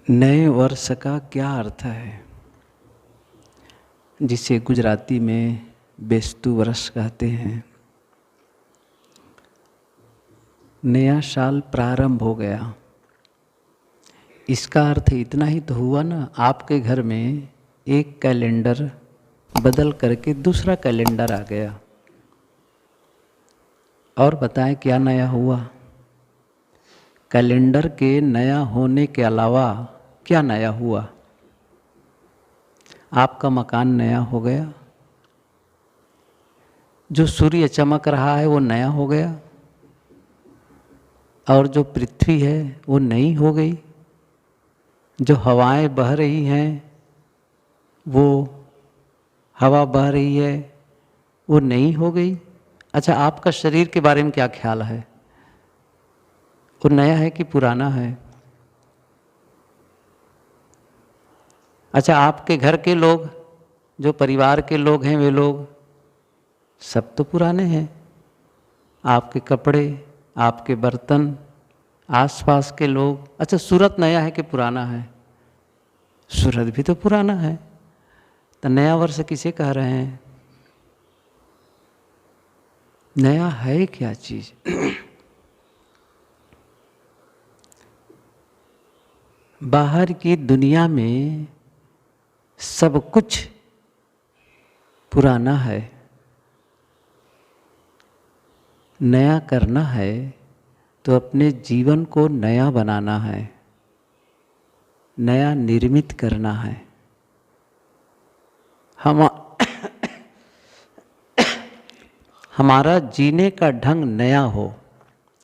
नए वर्ष का क्या अर्थ है, जिसे गुजराती में बेस्तु वर्ष कहते हैं। नया साल प्रारंभ हो गया, इसका अर्थ इतना ही तो हुआ ना, आपके घर में एक कैलेंडर बदल करके दूसरा कैलेंडर आ गया। और बताएं क्या नया हुआ? कैलेंडर के नया होने के अलावा क्या नया हुआ? आपका मकान नया हो गया, जो सूर्य चमक रहा है वो नया हो गया, और जो पृथ्वी है वो नई हो गई, जो हवाएं बह रही हैं वो हवा बह रही है वो नई हो गई। अच्छा, आपका शरीर के बारे में क्या ख्याल है? वो नया है कि पुराना है? अच्छा, आपके घर के लोग, जो परिवार के लोग हैं, वे लोग सब तो पुराने हैं। आपके कपड़े, आपके बर्तन, आसपास के लोग। अच्छा, सूरत नया है कि पुराना है? सूरत भी तो पुराना है। तो नया वर्ष किसे कह रहे हैं? नया है क्या चीज? बाहर की दुनिया में सब कुछ पुराना है। नया करना है तो अपने जीवन को नया बनाना है, नया निर्मित करना है। हमारा जीने का ढंग नया हो,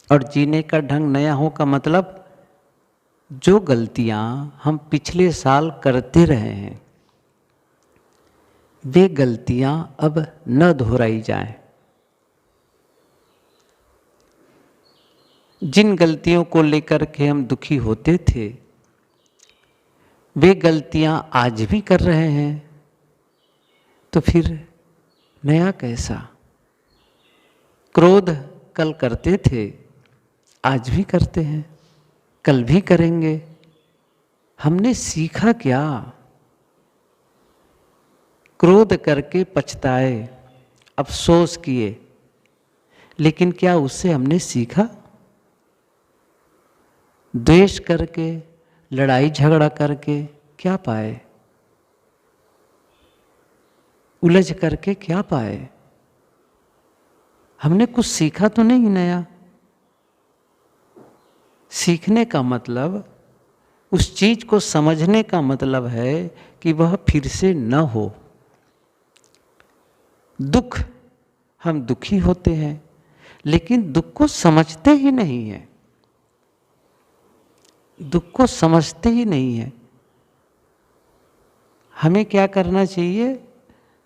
और जीने का ढंग नया हो का मतलब जो गलतियां हम पिछले साल करते रहे हैं वे गलतियां अब न दोहराई जाएं। जिन गलतियों को लेकर के हम दुखी होते थे वे गलतियां आज भी कर रहे हैं, तो फिर नया कैसा? क्रोध कल करते थे, आज भी करते हैं, कल भी करेंगे। हमने सीखा क्या? क्रोध करके पछताए, अफसोस किए, लेकिन क्या उससे हमने सीखा? द्वेष करके, लड़ाई झगड़ा करके क्या पाए? उलझ करके क्या पाए? हमने कुछ सीखा तो नहीं नया। सीखने का मतलब, उस चीज को समझने का मतलब है कि वह फिर से न हो। दुख, हम दुखी होते हैं लेकिन दुख को समझते ही नहीं है। दुख को समझते ही नहीं है। हमें क्या करना चाहिए?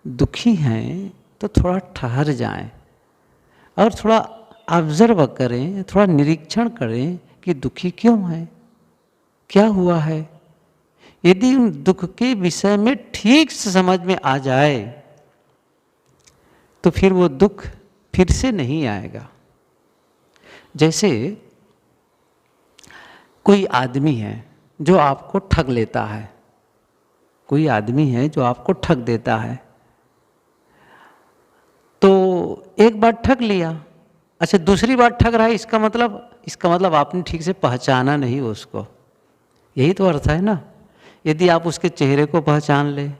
दुखी हैं तो थोड़ा ठहर जाएं और थोड़ा ऑब्जर्व करें, थोड़ा निरीक्षण करें कि दुखी क्यों है, क्या हुआ है। यदि उन दुख के विषय में ठीक से समझ में आ जाए तो फिर वो दुख फिर से नहीं आएगा। जैसे कोई आदमी है जो आपको ठग लेता है, कोई आदमी है जो आपको ठग देता है, तो एक बार ठग लिया, अच्छा दूसरी बार ठग रहा है, इसका मतलब आपने ठीक से पहचाना नहीं उसको। यही तो अर्थ है ना। यदि आप उसके चेहरे को पहचान ले,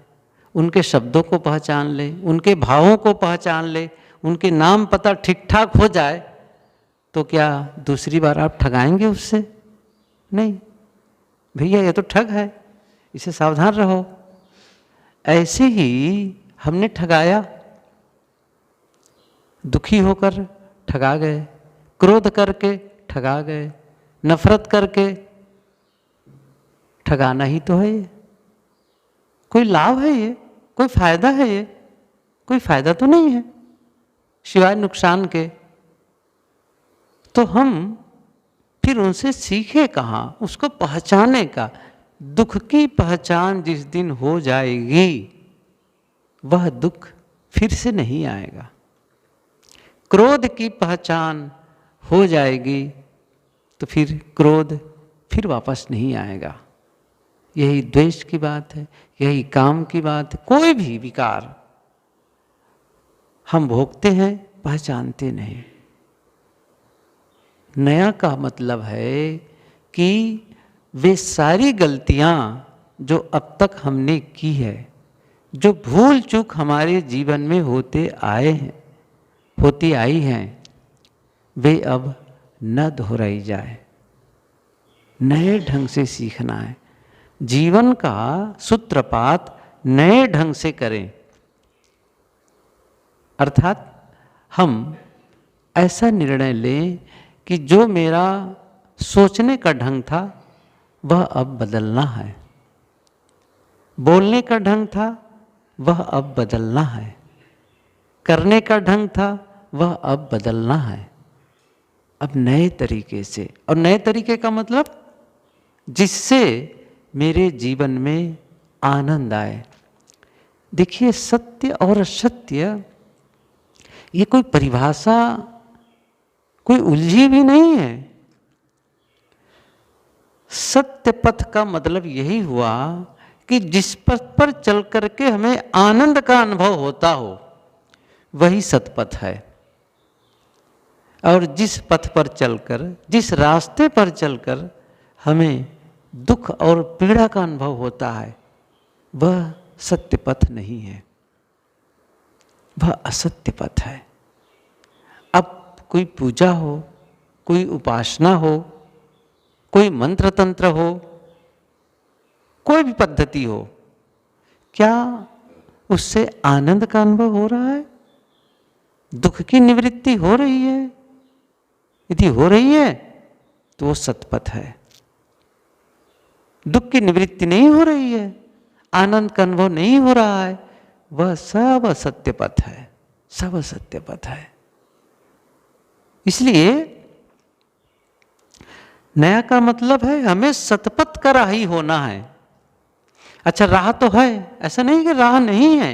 उनके शब्दों को पहचान ले, उनके भावों को पहचान ले, उनके नाम पता ठीक ठाक हो जाए, तो क्या दूसरी बार आप ठगाएंगे उससे? नहीं, भैया ये तो ठग है, इसे सावधान रहो। ऐसे ही हमने ठगाया, दुखी होकर ठगा गए, क्रोध करके ठगा गए, नफरत करके ठगाना ही तो है ये। कोई लाभ है ये? कोई फायदा है ये? कोई फायदा तो नहीं है सिवाय नुकसान के। तो हम फिर उनसे सीखे कहाँ? उसको पहचाने का। दुख की पहचान जिस दिन हो जाएगी वह दुख फिर से नहीं आएगा। क्रोध की पहचान हो जाएगी तो फिर क्रोध फिर वापस नहीं आएगा। यही द्वेष की बात है, यही काम की बात है। कोई भी विकार हम भोगते हैं, पहचानते नहीं। नया का मतलब है कि वे सारी गलतियां जो अब तक हमने की है, जो भूल चूक हमारे जीवन में होती आई हैं, वे अब न दोहराई जाए। नए ढंग से सीखना है। जीवन का सूत्रपात नए ढंग से करें। अर्थात हम ऐसा निर्णय लें कि जो मेरा सोचने का ढंग था वह अब बदलना है, बोलने का ढंग था वह अब बदलना है, करने का ढंग था वह अब बदलना है। अब नए तरीके से, और नए तरीके का मतलब जिससे मेरे जीवन में आनंद आए। देखिए, सत्य और असत्य ये कोई परिभाषा, कोई उलझी भी नहीं है। सत्य पथ का मतलब यही हुआ कि जिस पथ पर चल करके हमें आनंद का अनुभव होता हो वही सतपथ है। और जिस पथ पर चलकर, जिस रास्ते पर चलकर हमें दुख और पीड़ा का अनुभव होता है वह सत्य पथ नहीं है, वह असत्य पथ है। अब कोई पूजा हो, कोई उपासना हो, कोई मंत्र तंत्र हो, कोई भी पद्धति हो, क्या उससे आनंद का अनुभव हो रहा है? दुख की निवृत्ति हो रही है? यदि हो रही है तो वो सतपथ है। दुख की निवृत्ति नहीं हो रही है, आनंद का अनुभव नहीं हो रहा है, वह सब असत्य पथ है, सब असत्य पथ है। इसलिए नया का मतलब है हमें सतपथ का राही होना है। अच्छा, राह तो है, ऐसा नहीं कि राह नहीं है,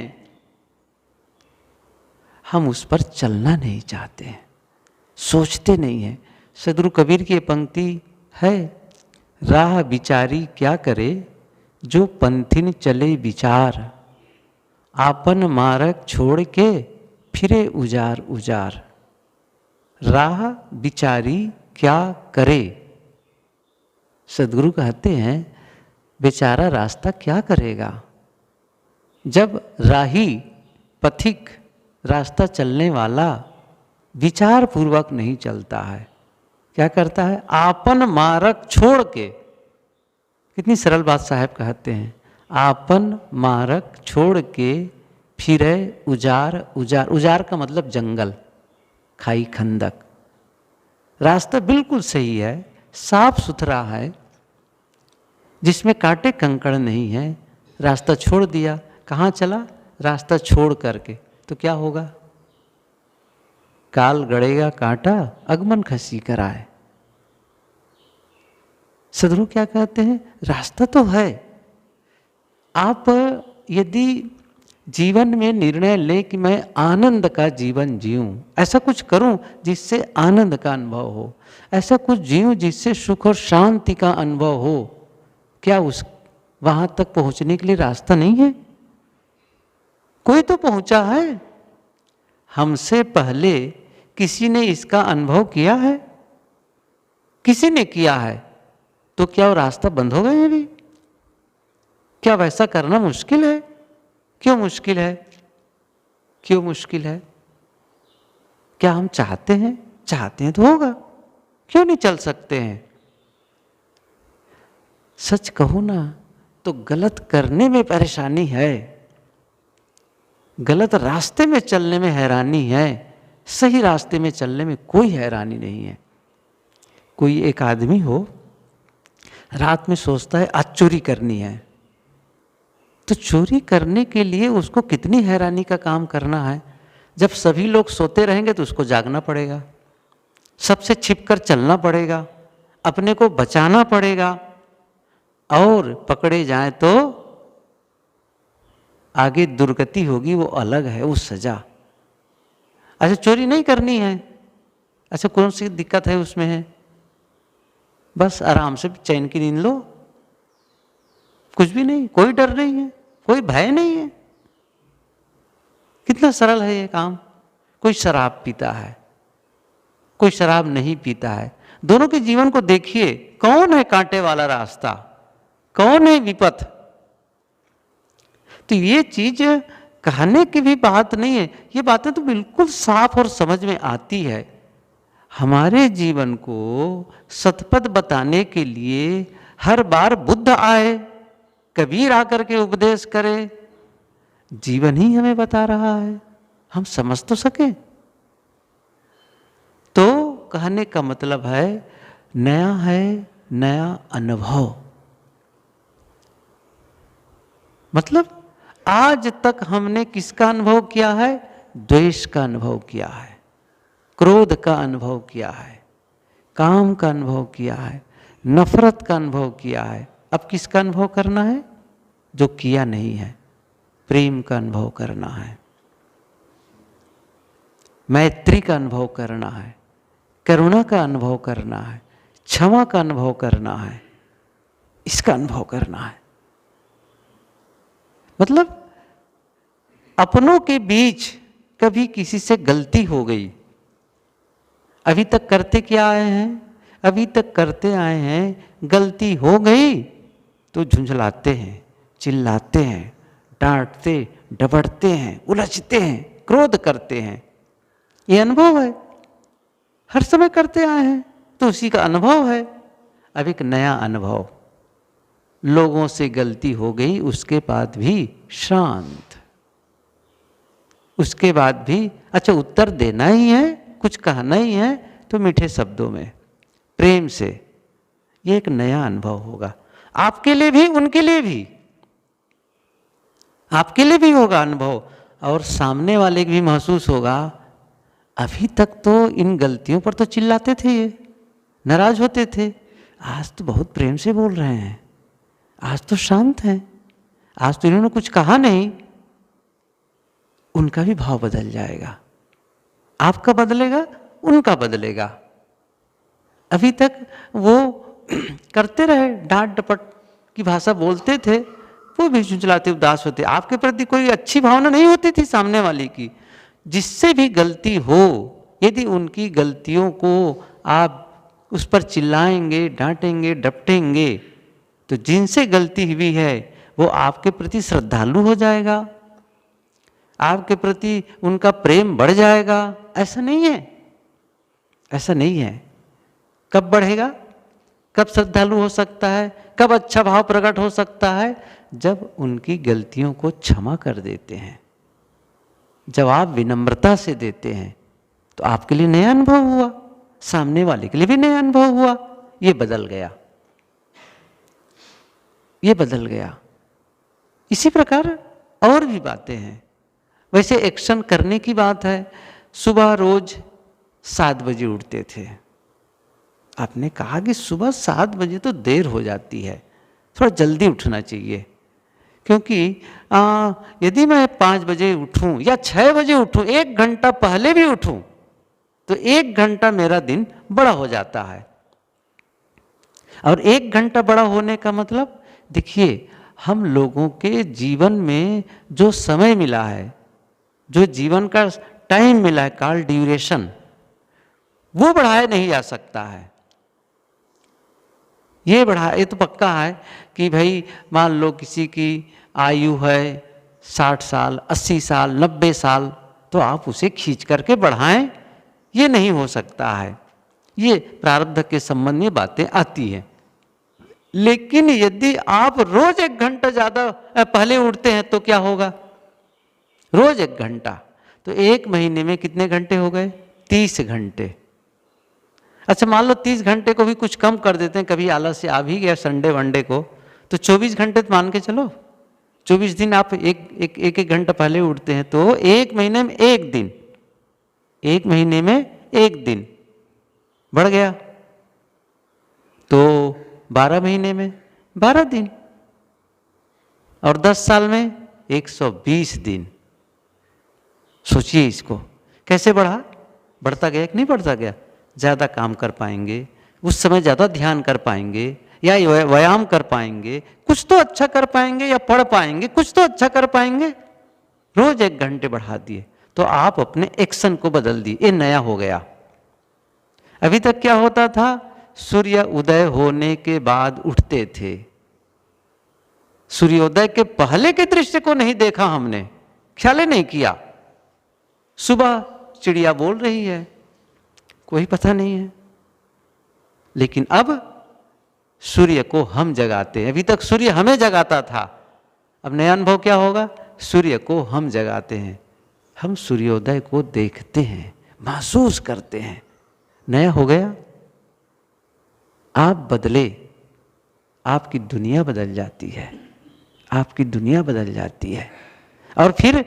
हम उस पर चलना नहीं चाहते हैं, सोचते नहीं हैं। सदगुरु कबीर की पंक्ति है, राह विचारी क्या करे जो पंथिन चले विचार, आपन मार्ग छोड़ के फिरे उजार उजार। राह विचारी क्या करे, सदगुरु कहते हैं बेचारा रास्ता क्या करेगा जब राही पथिक रास्ता चलने वाला विचार पूर्वक नहीं चलता है। क्या करता है? आपन मार्ग छोड़ के। कितनी सरल बात साहब कहते हैं, आपन मार्ग छोड़ के फिरे उजार उजार। उजार का मतलब जंगल, खाई, खंदक। रास्ता बिल्कुल सही है, साफ सुथरा है, जिसमें कांटे कंकड़ नहीं है, रास्ता छोड़ दिया। कहाँ चला? रास्ता छोड़ करके। तो क्या होगा? काल गड़ेगा कांटा, अगमन खसी कराए। सदगुरु क्या कहते हैं? रास्ता तो है। आप यदि जीवन में निर्णय लें कि मैं आनंद का जीवन जीऊं, ऐसा कुछ करूं जिससे आनंद का अनुभव हो, ऐसा कुछ जीऊं जिससे सुख और शांति का अनुभव हो, क्या उस वहां तक पहुंचने के लिए रास्ता नहीं है? कोई तो पहुंचा है, हमसे पहले किसी ने इसका अनुभव किया है, किसी ने किया है, तो क्या वो रास्ता बंद हो गए हैं अभी? क्या वैसा करना मुश्किल है? क्यों मुश्किल है? क्यों मुश्किल है? क्या हम चाहते हैं? चाहते हैं तो होगा, क्यों नहीं चल सकते हैं? सच कहूं ना तो गलत करने में परेशानी है, गलत रास्ते में चलने में हैरानी है, सही रास्ते में चलने में कोई हैरानी नहीं है। कोई एक आदमी हो, रात में सोचता है आज चोरी करनी है, तो चोरी करने के लिए उसको कितनी हैरानी का काम करना है। जब सभी लोग सोते रहेंगे तो उसको जागना पड़ेगा, सबसे छिपकर चलना पड़ेगा, अपने को बचाना पड़ेगा, और पकड़े जाए तो आगे दुर्गति होगी, वो अलग है, वो सजा। अच्छा, चोरी नहीं करनी है, अच्छा कौन सी दिक्कत है उसमें? है बस आराम से चैन की नींद लो, कुछ भी नहीं, कोई डर नहीं है, कोई भय नहीं है। कितना सरल है ये काम। कोई शराब पीता है, कोई शराब नहीं पीता है, दोनों के जीवन को देखिए, कौन है कांटे वाला रास्ता, कौन है विपथ। तो ये चीज कहने की भी बात नहीं है, ये बातें तो बिल्कुल साफ और समझ में आती है। हमारे जीवन को सतपथ बताने के लिए हर बार बुद्ध आए, कबीर आकर के उपदेश करे, जीवन ही हमें बता रहा है, हम समझ तो सके। तो कहने का मतलब है नया है, नया अनुभव। मतलब आज तक हमने किसका अनुभव किया है? द्वेष का अनुभव किया है, क्रोध का अनुभव किया है, काम का अनुभव किया है, नफरत का अनुभव किया है। अब किसका अनुभव करना है? जो किया नहीं है, प्रेम का अनुभव करना है, मैत्री का अनुभव करना है, करुणा का अनुभव करना है, क्षमा का अनुभव करना है, इसका अनुभव करना है। मतलब अपनों के बीच कभी किसी से गलती हो गई, अभी तक करते क्या आए हैं? अभी तक करते आए हैं, गलती हो गई तो झुंझलाते हैं, चिल्लाते हैं, डांटते डबड़ते हैं, उलझते हैं, क्रोध करते हैं। ये अनुभव है, हर समय करते आए हैं, तो उसी का अनुभव है। अब एक नया अनुभव, लोगों से गलती हो गई, उसके बाद भी शांत, उसके बाद भी अच्छा उत्तर देना ही है, कुछ कहना ही है, तो मीठे शब्दों में, प्रेम से। ये एक नया अनुभव होगा आपके लिए भी, उनके लिए भी, आपके लिए भी होगा अनुभव, और सामने वाले को भी महसूस होगा अभी तक तो इन गलतियों पर तो चिल्लाते थे, ये नाराज होते थे, आज तो बहुत प्रेम से बोल रहे हैं, आज तो शांत हैं, आज तो इन्होंने कुछ कहा नहीं। उनका भी भाव बदल जाएगा, आपका बदलेगा, उनका बदलेगा। अभी तक वो करते रहे, डांट डपट की भाषा बोलते थे, वो भी झुंझलाते उदास होते, आपके प्रति कोई अच्छी भावना नहीं होती थी सामने वाले की। जिससे भी गलती हो, यदि उनकी गलतियों को आप उस पर चिल्लाएंगे, डांटेंगे, डपटेंगे, तो जिनसे गलती हुई है वो आपके प्रति श्रद्धालु हो जाएगा, आपके प्रति उनका प्रेम बढ़ जाएगा। ऐसा नहीं है, ऐसा नहीं है। कब बढ़ेगा, कब श्रद्धालु हो सकता है, कब अच्छा भाव प्रकट हो सकता है? जब उनकी गलतियों को क्षमा कर देते हैं, जब आप विनम्रता से देते हैं, तो आपके लिए नया अनुभव हुआ, सामने वाले के लिए भी नया अनुभव हुआ। ये बदल गया, ये बदल गया। इसी प्रकार और भी बातें हैं। वैसे एक्शन करने की बात है। सुबह रोज 7 बजे उठते थे, आपने कहा कि सुबह 7 बजे तो देर हो जाती है, थोड़ा जल्दी उठना चाहिए, क्योंकि यदि मैं 5 बजे उठूं या 6 बजे उठूं, 1 घंटा पहले भी उठूं, तो 1 घंटा मेरा दिन बड़ा हो जाता है। और 1 घंटा बड़ा होने का मतलब, देखिए हम लोगों के जीवन में जो समय मिला है, जो जीवन का टाइम मिला है, कॉल ड्यूरेशन, वो बढ़ाया नहीं जा सकता है। ये तो पक्का है कि भाई मान लो किसी की आयु है 60 साल, 80 साल, 90 साल, तो आप उसे खींच करके बढ़ाएं, ये नहीं हो सकता है। ये प्रारब्ध के संबंध में बातें आती हैं। लेकिन यदि आप रोज 1 घंटा ज़्यादा पहले उठते हैं तो क्या होगा? रोज 1 घंटा, तो 1 महीने में कितने घंटे हो गए? 30 घंटे। अच्छा मान लो 30 घंटे को भी कुछ कम कर देते हैं, कभी आलस से आ भी गया संडे वनडे को, तो 24 घंटे तो मान के चलो। 24 दिन आप एक घंटा पहले उठते हैं, तो 1 महीने में 1 दिन, 1 महीने में 1 दिन बढ़ गया, तो 12 महीने में 12 दिन, और 10 साल में 120 दिन। सोचिए इसको कैसे बढ़ा, बढ़ता गया कि नहीं बढ़ता गया? ज़्यादा काम कर पाएंगे, उस समय ज़्यादा ध्यान कर पाएंगे, या व्यायाम कर पाएंगे, कुछ तो अच्छा कर पाएंगे, या पढ़ पाएंगे, कुछ तो अच्छा कर पाएंगे। रोज 1 घंटे बढ़ा दिए तो आप अपने एक्शन को बदल दिए, ये नया हो गया। अभी तक क्या होता था, सूर्य उदय होने के बाद उठते थे, सूर्योदय के पहले के दृश्य को नहीं देखा हमने, ख्याल ही नहीं किया। सुबह चिड़िया बोल रही है, कोई पता नहीं है, लेकिन अब सूर्य को हम जगाते हैं। अभी तक सूर्य हमें जगाता था, अब नया अनुभव क्या होगा, सूर्य को हम जगाते हैं, हम सूर्योदय को देखते हैं, महसूस करते हैं। नया हो गया। आप बदले, आपकी दुनिया बदल जाती है, आपकी दुनिया बदल जाती है। और फिर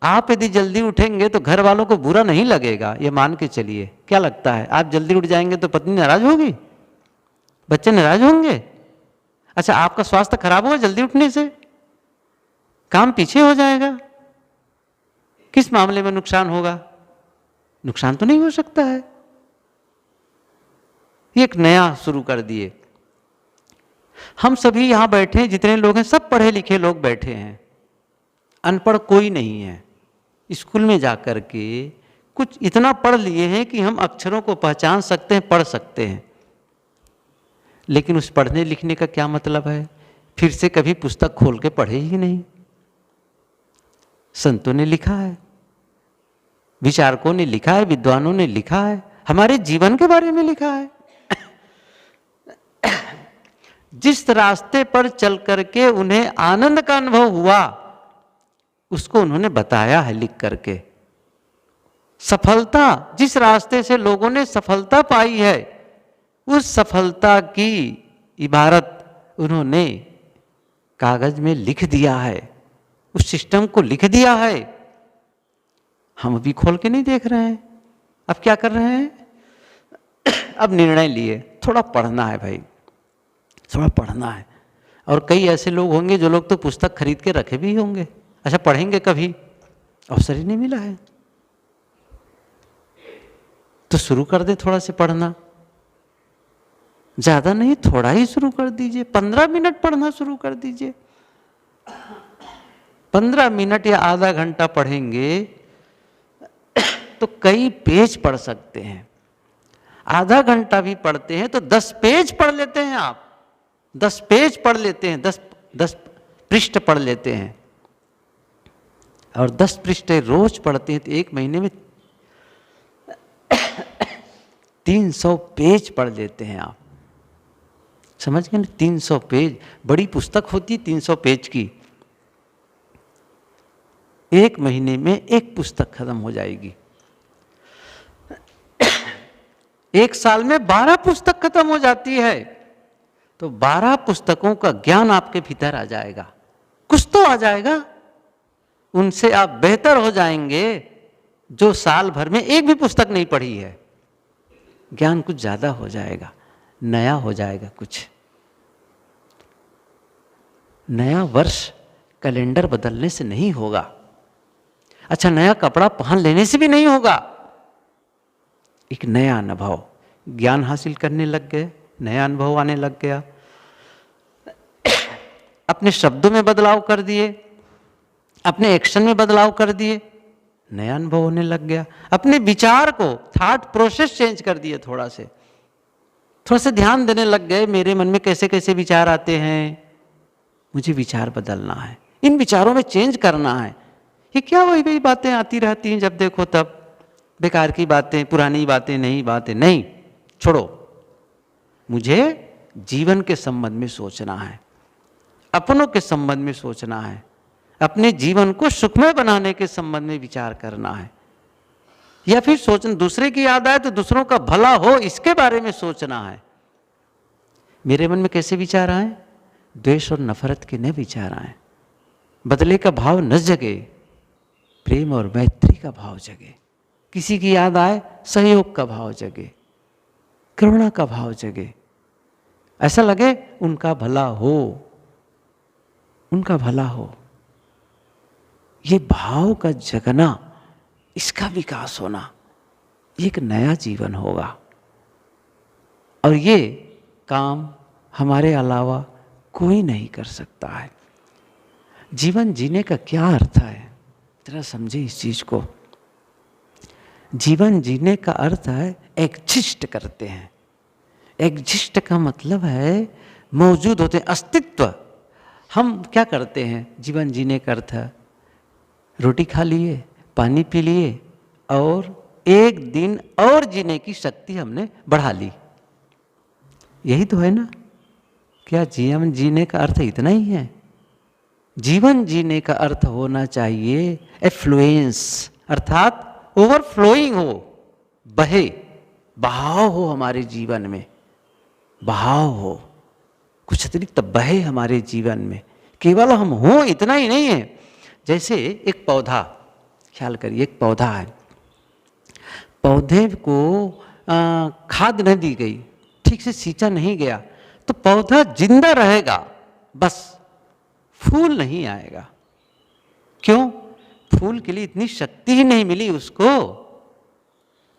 आप यदि जल्दी उठेंगे तो घर वालों को बुरा नहीं लगेगा, ये मान के चलिए। क्या लगता है, आप जल्दी उठ जाएंगे तो पत्नी नाराज होगी, बच्चे नाराज होंगे? अच्छा, आपका स्वास्थ्य खराब होगा जल्दी उठने से, काम पीछे हो जाएगा, किस मामले में नुकसान होगा? नुकसान तो नहीं हो सकता है। एक नया शुरू कर दिए। हम सभी यहां बैठे हैं, जितने लोग हैं सब पढ़े लिखे लोग बैठे हैं, अनपढ़ कोई नहीं है। स्कूल में जाकर के कुछ इतना पढ़ लिए हैं कि हम अक्षरों को पहचान सकते हैं, पढ़ सकते हैं, लेकिन उस पढ़ने लिखने का क्या मतलब है? फिर से कभी पुस्तक खोल के पढ़े ही नहीं। संतों ने लिखा है, विचारकों ने लिखा है, विद्वानों ने लिखा है, हमारे जीवन के बारे में लिखा है। जिस रास्ते पर चल करके उन्हें आनंद का अनुभव हुआ, उसको उन्होंने बताया है लिख करके। सफलता, जिस रास्ते से लोगों ने सफलता पाई है, उस सफलता की इबारत उन्होंने कागज में लिख दिया है, उस सिस्टम को लिख दिया है। हम अभी खोल के नहीं देख रहे हैं। अब क्या कर रहे हैं? अब निर्णय लिए, थोड़ा पढ़ना है भाई, थोड़ा पढ़ना है। और कई ऐसे लोग होंगे जो लोग तो पुस्तक खरीद के रखे भी होंगे, अच्छा पढ़ेंगे कभी, अवसर ही नहीं मिला है। तो शुरू कर दे थोड़ा से पढ़ना, ज्यादा नहीं, थोड़ा ही शुरू कर दीजिए। 15 मिनट पढ़ना शुरू कर दीजिए। 15 मिनट या आधा घंटा पढ़ेंगे तो कई पेज पढ़ सकते हैं। आधा घंटा भी पढ़ते हैं तो 10 पेज पढ़ लेते हैं आप, 10 पेज पढ़ लेते हैं, 10 पृष्ठ पढ़ लेते हैं। और 10 पृष्ठ रोज पढ़ते हैं तो 1 महीने में 300 पेज पढ़ लेते हैं आप। समझ गए ना? 300 पेज, बड़ी पुस्तक होती है 300 पेज की। 1 महीने में 1 पुस्तक खत्म हो जाएगी। 1 साल में 12 पुस्तक खत्म हो जाती है, तो 12 पुस्तकों का ज्ञान आपके भीतर आ जाएगा, कुछ तो आ जाएगा। उनसे आप बेहतर हो जाएंगे जो साल भर में 1 भी पुस्तक नहीं पढ़ी है। ज्ञान कुछ ज्यादा हो जाएगा, नया हो जाएगा कुछ। नया वर्ष कैलेंडर बदलने से नहीं होगा, अच्छा नया कपड़ा पहन लेने से भी नहीं होगा। एक नया अनुभव, ज्ञान हासिल करने लग गए, नया अनुभव आने लग गया। अपने शब्दों में बदलाव कर दिए, अपने एक्शन में बदलाव कर दिए, नया अनुभव होने लग गया। अपने विचार को, थॉट प्रोसेस चेंज कर दिए, थोड़ा से ध्यान देने लग गए, मेरे मन में कैसे कैसे विचार आते हैं, मुझे विचार बदलना है, इन विचारों में चेंज करना है। ये क्या वही वही बातें आती रहती हैं जब देखो तब, बेकार की बातें, पुरानी बातें, नई बातें नहीं, छोड़ो। मुझे जीवन के संबंध में सोचना है, अपनों के संबंध में सोचना है, अपने जीवन को सुखमय बनाने के संबंध में विचार करना है। या फिर सोचना, दूसरे की याद आए तो दूसरों का भला हो, इसके बारे में सोचना है। मेरे मन में कैसे विचार आए? द्वेष और नफरत के न विचार आए, बदले का भाव न जगे, प्रेम और मैत्री का भाव जगे। किसी की याद आए, सहयोग का भाव जगे, करुणा का भाव जगे, ऐसा लगे उनका भला हो, उनका भला हो। ये भाव का जगना, इसका विकास होना, ये एक नया जीवन होगा। और ये काम हमारे अलावा कोई नहीं कर सकता है। जीवन जीने का क्या अर्थ है, जरा समझे इस चीज को। जीवन जीने का अर्थ है एग्जिस्ट करते हैं। एग्जिस्ट का मतलब है मौजूद होते हैं, अस्तित्व। हम क्या करते हैं, जीवन जीने का अर्थ है रोटी खा लिए, पानी पी लिए और एक दिन और जीने की शक्ति हमने बढ़ा ली। यही तो है ना। क्या जीवन जीने का अर्थ इतना ही है? जीवन जीने का अर्थ होना चाहिए एफ्लुएंस, अर्थात ओवरफ्लोइंग हो, बहे, बहाव हो हमारे जीवन में, बहाव हो, कुछ अतिरिक्त बहे हमारे जीवन में। केवल हम हो इतना ही नहीं है। जैसे एक पौधा, ख्याल करिए, एक पौधा है, पौधे को खाद नहीं दी गई, ठीक से सींचा नहीं गया, तो पौधा जिंदा रहेगा, बस फूल नहीं आएगा। क्यों? फूल के लिए इतनी शक्ति ही नहीं मिली उसको।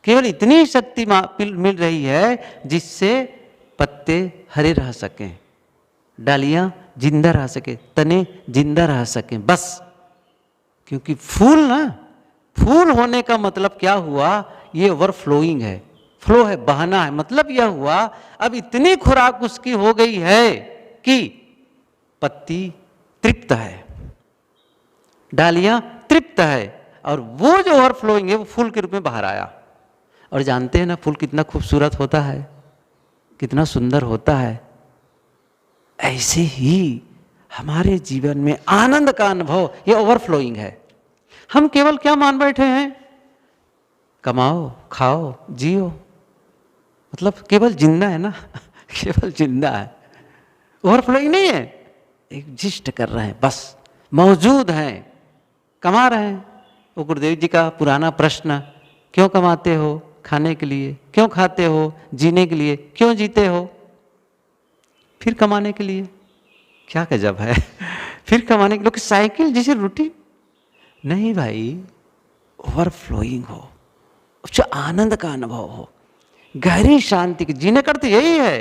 केवल इतनी शक्ति मिल रही है जिससे पत्ते हरे रह सकें, डालियां जिंदा रह सके, तने जिंदा रह सकें, बस। क्योंकि फूल ना, फूल होने का मतलब क्या हुआ, ये ओवरफ्लोइंग है, फ्लो है, बहना है। मतलब यह हुआ अब इतनी खुराक उसकी हो गई है कि पत्ती तृप्त है, डालियां तृप्त है, और वो जो ओवरफ्लोइंग है वो फूल के रूप में बाहर आया। और जानते हैं ना फूल कितना खूबसूरत होता है, कितना सुंदर होता है। ऐसे ही हमारे जीवन में आनंद का अनुभव ये ओवरफ्लोइंग है। हम केवल क्या मान बैठे हैं, कमाओ, खाओ, जियो, मतलब केवल जिंदा है ना केवल जिंदा है, ओवरफ्लोइंग नहीं है। एग्जिस्ट कर रहे हैं, बस मौजूद हैं, कमा रहे हैं। वो गुरुदेव जी का पुराना प्रश्न, क्यों कमाते हो? खाने के लिए। क्यों खाते हो? जीने के लिए। क्यों जीते हो? फिर कमाने के लिए। क्या गजब है फिर कमाने के लिए, साइकिल जैसे रूटीन नहीं भाई, ओवरफ्लोइंग हो, उच्च आनंद का अनुभव हो, गहरी शांति की। जीने का अर्थ यही है,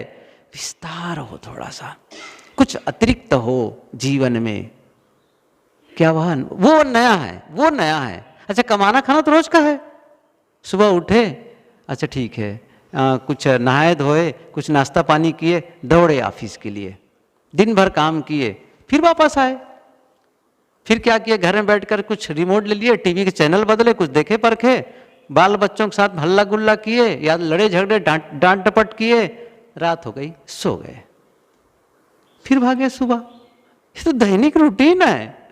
विस्तार हो, थोड़ा सा कुछ अतिरिक्त हो जीवन में। क्या वो नया है, वो नया है। अच्छा, कमाना खाना तो रोज का है। सुबह उठे, अच्छा ठीक है, कुछ नहाए धोए, कुछ नाश्ता पानी किए, दौड़े ऑफिस के लिए, दिन भर काम किए, फिर वापस आए। फिर क्या किए, घर में बैठकर कुछ रिमोट ले लिए, टीवी के चैनल बदले, कुछ देखे परखे, बाल बच्चों के साथ हल्ला गुल्ला किए, या लड़े झगड़े, डांट डपट किए, रात हो गई, सो गए, फिर भागे सुबह। ये तो दैनिक रूटीन है।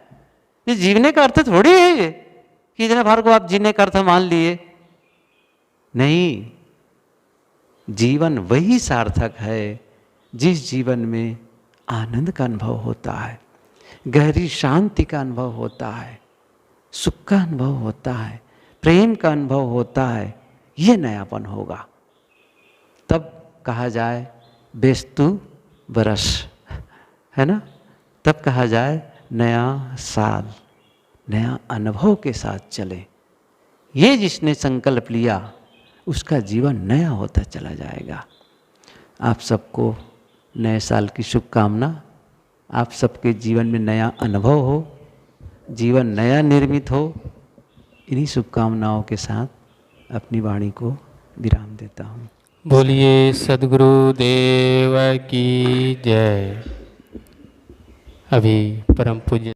ये जीवने का अर्थ थोड़ी है ये कि इतने भर को आप जीने का अर्थ मान लिए। नहीं, जीवन वही सार्थक है जिस जीवन में आनंद का अनुभव होता है, गहरी शांति का अनुभव होता है, सुख का अनुभव होता है, प्रेम का अनुभव होता है। ये नयापन होगा, तब कहा जाए बेस्तु बरस, है ना, तब कहा जाए नया साल, नया अनुभव के साथ चले। ये जिसने संकल्प लिया उसका जीवन नया होता चला जाएगा। आप सबको नए साल की शुभकामना। आप सबके जीवन में नया अनुभव हो, जीवन नया निर्मित हो। इन्हीं शुभकामनाओं के साथ अपनी वाणी को विराम देता हूँ। बोलिए सद्गुरु देव की जय। अभी परम पूज्य